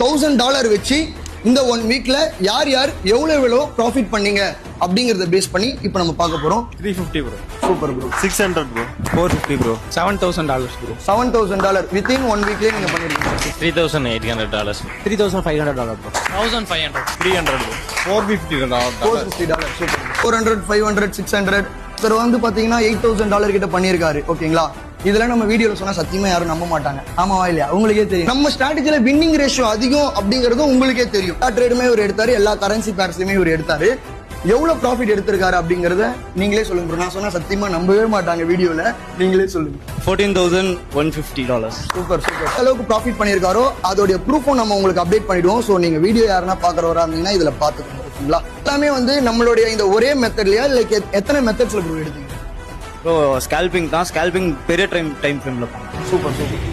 $1000 வச்சு இந்த 1 வீக்ல யார் யார் எவ்வளவு ப்ராஃபிட் பண்ணீங்க அப்படிங்கறத பேஸ் பண்ணி இப்போ நம்ம பார்க்க போறோம். 350 bro. Super bro. 600 bro. 450 bro. $7,000 bro. $7,000 within 1 வீக்லயே நீங்க பண்ணிருக்கீங்க. $3,800. $3,500 bro. 1,500. 300 bro. $450. சூப்பர். 400, 500, 600 சார் வந்து பாத்தீங்கன்னா $8,000 கிட்ட பண்ணிருக்காரு. ஓகேங்களா? இதெல்லாம் நம்ம வீடியோல சொன்னா சத்தியமா யாரும் நம்ப மாட்டாங்க. ஆமாவா இல்லையா? உங்களுக்கே தெரியும். நம்ம ஸ்ட்ராட்டஜில வின்னிங் ரேஷியோ அதிகம் அப்படிங்கறதும் உங்களுக்கே தெரியும். எல்லா ட்ரேடுமே இவர் எடுத்தாரு, எல்லா கரன்சி பேர்ஸ்லயுமே இவர் எடுத்தாரு. எவ்வளவு ப்ராஃபிட் எடுத்திருக்காரு அப்படிங்கறத நீங்களே சொல்லுங்க. நான் சொன்னா சத்தியமா நம்பவே மாட்டாங்க வீடியோல. நீங்களே சொல்லுங்க. $14,150. Super super. அளவுக்கு ப்ராஃபிட் பண்ணிருக்காரோ அதோட ப்ரூஃபும் நம்ம உங்களுக்கு அப்டேட் பண்ணிடுவோம். ஸோ நீங்க வீடியோ யாருன்னா பாக்குறவரா இருந்தீங்கன்னா இதுல பாத்துக்கோங்க. ஓகேங்களா? எல்லாமே வந்து நம்மளுடைய இந்த ஒரே மெத்தட்லயா லைக் எத்தனை மெத்தட்ஸ்ல ப்ரூவ் எடுத்தீங்க? ப்ரோ ஸ்கேல்பிங் தான். ஸ்கேல்பிங் பெரிய டைம் ஃப்ரேம்ல பண்ணுவோம். Super super.